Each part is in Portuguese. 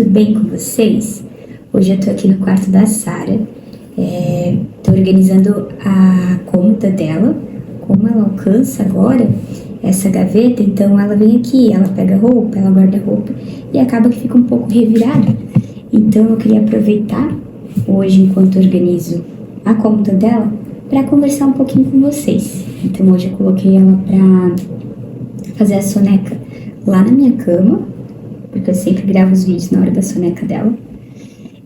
bem com vocês? Hoje eu tô aqui no quarto da Sara, tô organizando a cômoda dela. Como ela alcança agora essa gaveta, então ela vem aqui, ela pega roupa, ela guarda roupa e acaba que fica um pouco revirada. Então eu queria aproveitar hoje, enquanto organizo a cômoda dela, para conversar um pouquinho com vocês. Então hoje eu coloquei ela para fazer a soneca lá na minha cama, porque eu sempre gravo os vídeos na hora da soneca dela,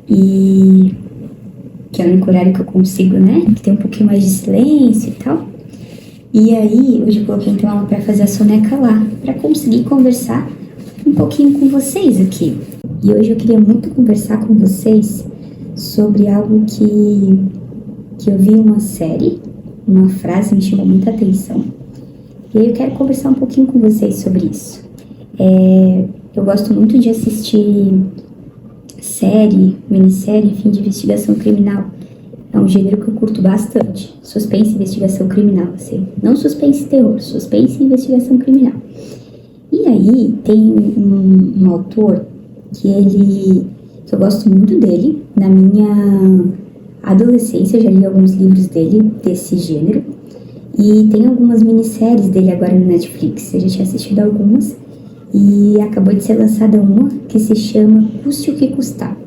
e que é o único horário que eu consigo, né, que tem um pouquinho mais de silêncio e tal. E aí, hoje eu coloquei então ela pra fazer a soneca lá, pra conseguir conversar um pouquinho com vocês aqui. E hoje eu queria muito conversar com vocês sobre algo que eu vi em uma série, uma frase me chamou muita atenção. E aí eu quero conversar um pouquinho com vocês sobre isso. Eu gosto muito de assistir série, minissérie, enfim, de investigação criminal. É um gênero que eu curto bastante. Suspense e investigação criminal, assim. Não suspense e terror, suspense e investigação criminal. E aí, tem um autor que eu gosto muito dele. Na minha adolescência, eu já li alguns livros dele, desse gênero. E tem algumas minisséries dele agora no Netflix. Eu já tinha assistido algumas. E acabou de ser lançada uma que se chama Custe o que Custar.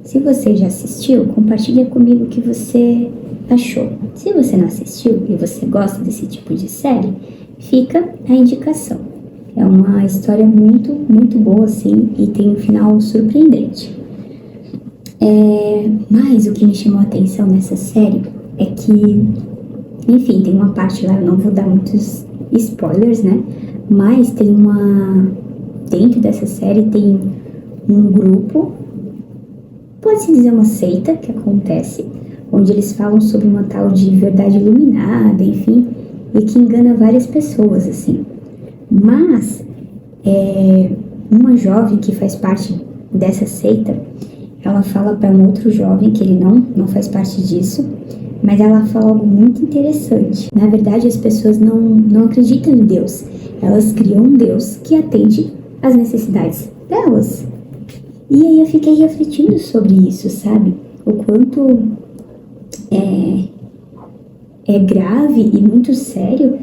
Se você já assistiu, compartilha comigo o que você achou. Se você não assistiu e você gosta desse tipo de série, fica a indicação. É uma história muito, muito boa, assim, e tem um final surpreendente. Mas o que me chamou a atenção nessa série é que, enfim, tem uma parte lá, eu não vou dar muitos spoilers, né? Mas dentro dessa série tem um grupo, pode-se dizer uma seita que acontece, onde eles falam sobre uma tal de verdade iluminada, enfim, e que engana várias pessoas, assim. Mas, uma jovem que faz parte dessa seita, ela fala para um outro jovem que ele não faz parte disso, mas ela fala algo muito interessante. Na verdade, as pessoas não acreditam em Deus. Elas criam um Deus que atende às necessidades delas. E aí eu fiquei refletindo sobre isso, sabe? O quanto é grave e muito sério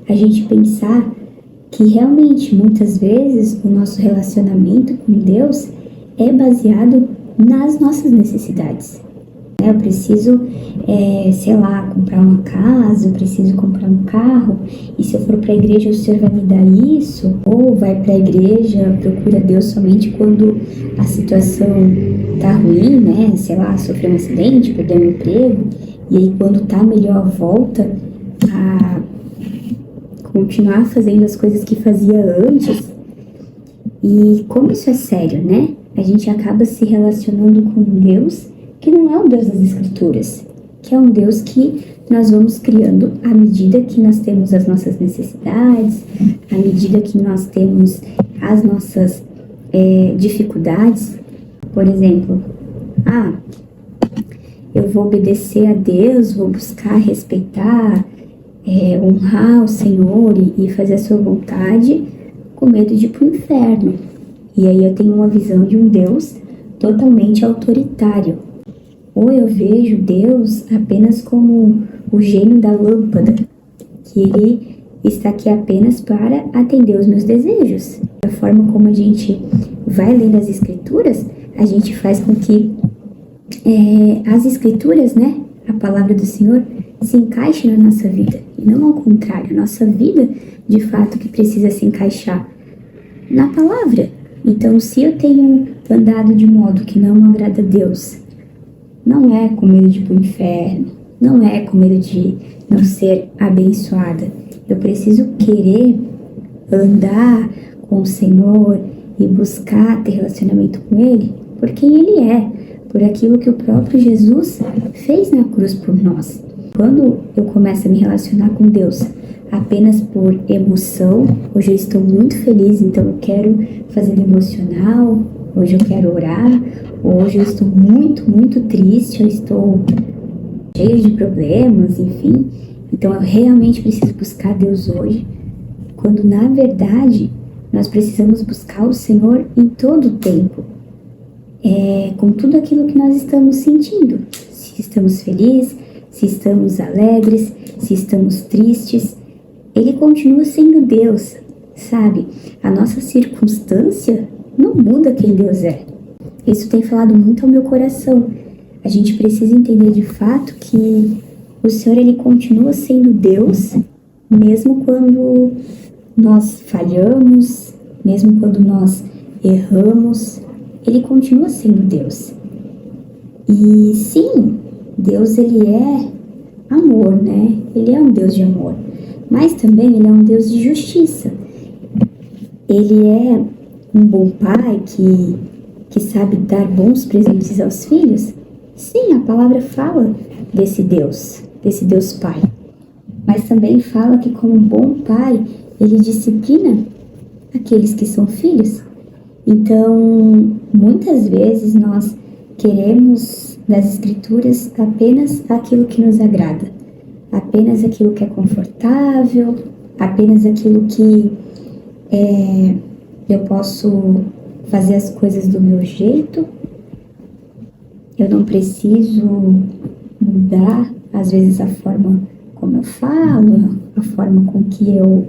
a gente pensar que realmente, muitas vezes, o nosso relacionamento com Deus é baseado nas nossas necessidades. Eu preciso, sei lá, comprar uma casa, eu preciso comprar um carro, e se eu for para a igreja o Senhor vai me dar isso? Ou vai para a igreja, procura Deus somente quando a situação tá ruim, né? Sei lá, sofreu um acidente, perdeu um emprego, e aí quando tá melhor volta a continuar fazendo as coisas que fazia antes. E como isso é sério, né? A gente acaba se relacionando com Deus que não é o Deus das Escrituras, que é um Deus que nós vamos criando à medida que nós temos as nossas necessidades, à medida que nós temos as nossas dificuldades. Por exemplo, eu vou obedecer a Deus, vou buscar respeitar, honrar o Senhor e fazer a sua vontade com medo de ir para o inferno. E aí eu tenho uma visão de um Deus totalmente autoritário. Ou eu vejo Deus apenas como o gênio da lâmpada, que ele está aqui apenas para atender os meus desejos. Da forma como a gente vai lendo as Escrituras, a gente faz com que as Escrituras, né, a palavra do Senhor, se encaixe na nossa vida. E não ao contrário, a nossa vida, de fato, que precisa se encaixar na palavra. Então, se eu tenho andado de modo que não agrada a Deus, não é com medo de ir para o inferno, não é com medo de não ser abençoada. Eu preciso querer andar com o Senhor e buscar ter relacionamento com Ele por quem Ele é, por aquilo que o próprio Jesus fez na cruz por nós. Quando eu começo a me relacionar com Deus apenas por emoção, hoje eu estou muito feliz, então eu quero fazer devocional, hoje eu quero orar, hoje eu estou muito, muito triste, eu estou cheia de problemas, enfim. Então eu realmente preciso buscar Deus hoje, quando na verdade nós precisamos buscar o Senhor em todo o tempo. com tudo aquilo que nós estamos sentindo. Se estamos felizes, se estamos alegres, se estamos tristes, Ele continua sendo Deus, sabe? A nossa circunstância não muda quem Deus é. Isso tem falado muito ao meu coração. A gente precisa entender de fato que o Senhor, Ele continua sendo Deus, mesmo quando nós falhamos, mesmo quando nós erramos, Ele continua sendo Deus. E sim, Deus, Ele é amor, né? Ele é um Deus de amor, mas também Ele é um Deus de justiça. Ele é um bom pai que sabe dar bons presentes aos filhos. Sim, a palavra fala desse Deus Pai. Mas também fala que como um bom pai, Ele disciplina aqueles que são filhos. Então, muitas vezes nós queremos das Escrituras apenas aquilo que nos agrada. Apenas aquilo que é confortável, apenas aquilo que eu posso fazer as coisas do meu jeito. Eu não preciso mudar, às vezes, a forma como eu falo, a forma com que eu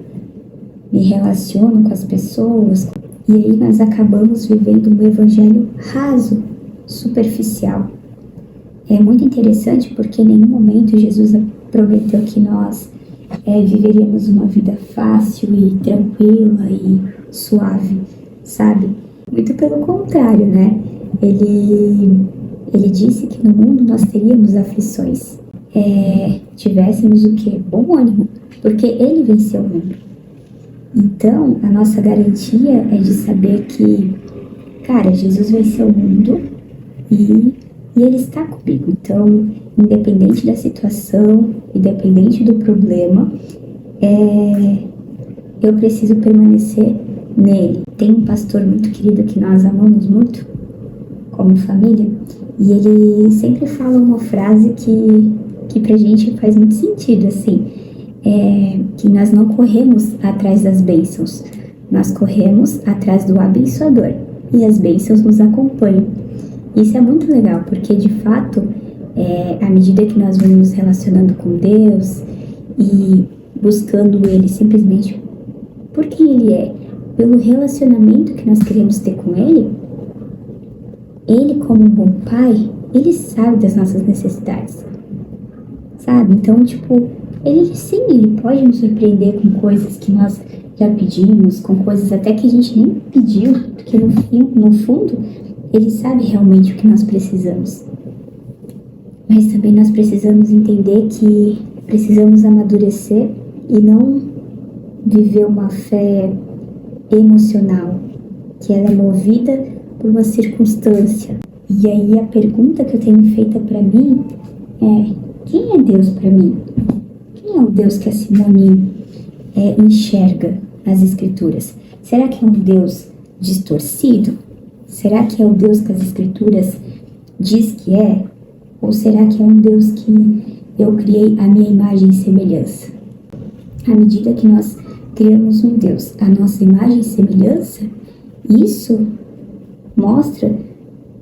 me relaciono com as pessoas. E aí nós acabamos vivendo um evangelho raso, superficial. É muito interessante porque em nenhum momento Jesus prometeu que nós viveríamos uma vida fácil e tranquila e suave, sabe? Muito pelo contrário, né? Ele disse que no mundo nós teríamos aflições. Tivéssemos o quê? Bom ânimo, porque Ele venceu o mundo. Então, a nossa garantia é de saber que, cara, Jesus venceu o mundo e Ele está comigo. Então, independente da situação, independente do problema, eu preciso permanecer nele. Tem um pastor muito querido que nós amamos muito, como família, e ele sempre fala uma frase que pra gente faz muito sentido, assim, que nós não corremos atrás das bênçãos, nós corremos atrás do abençoador, e as bênçãos nos acompanham. Isso é muito legal, porque de fato, à medida que nós vamos nos relacionando com Deus e buscando Ele simplesmente por quem Ele é, pelo relacionamento que nós queremos ter com Ele, Ele, como um bom pai, Ele sabe das nossas necessidades, sabe? Então, Ele pode nos surpreender com coisas que nós já pedimos, com coisas até que a gente nem pediu, porque no fundo, Ele sabe realmente o que nós precisamos. Mas também nós precisamos entender que precisamos amadurecer e não viver uma fé emocional, que ela é movida por uma circunstância. E aí a pergunta que eu tenho feita para mim é: quem é Deus para mim? Quem é o Deus que a Simone enxerga nas Escrituras? Será que é um Deus distorcido? Será que é o Deus que as Escrituras diz que é? Ou será que é um Deus que eu criei a minha imagem e semelhança? À medida que nós criamos um Deus, a nossa imagem e semelhança, isso mostra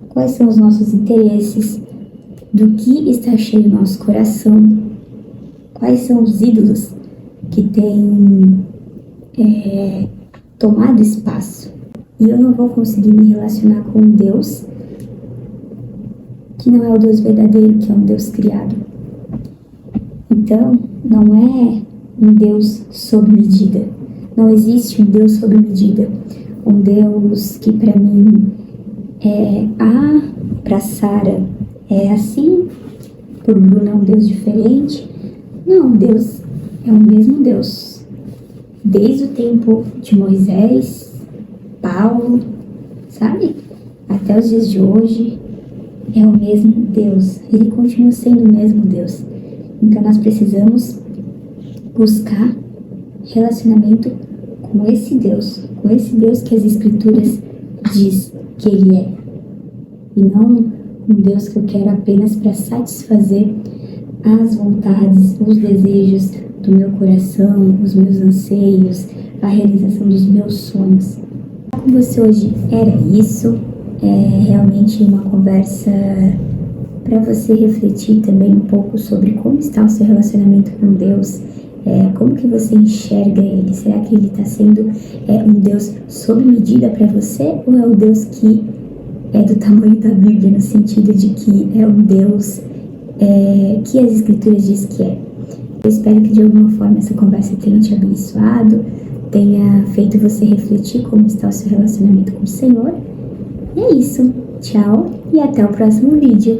quais são os nossos interesses, do que está cheio o nosso coração, quais são os ídolos que têm tomado espaço. E eu não vou conseguir me relacionar com um Deus que não é o Deus verdadeiro, que é um Deus criado. Então, não é um Deus sob medida. Não existe um Deus sob medida. Um Deus que para mim para Sara é assim, por Bruno é um Deus diferente. Não, Deus é o mesmo Deus. Desde o tempo de Moisés, Paulo, sabe? Até os dias de hoje, é o mesmo Deus. Ele continua sendo o mesmo Deus. Então nós precisamos buscar relacionamento com esse Deus que as Escrituras diz que Ele é. E não um Deus que eu quero apenas para satisfazer as vontades, os desejos do meu coração, os meus anseios, a realização dos meus sonhos. Com você hoje era isso. realmente uma conversa para você refletir também um pouco sobre como está o seu relacionamento com Deus, como que você enxerga Ele. Será que Ele está sendo um Deus sob medida para você, ou é o Deus que é do tamanho da Bíblia, no sentido de que é um Deus que as Escrituras diz que é? Eu espero que de alguma forma essa conversa tenha te abençoado, tenha feito você refletir como está o seu relacionamento com o Senhor. E é isso. Tchau e até o próximo vídeo.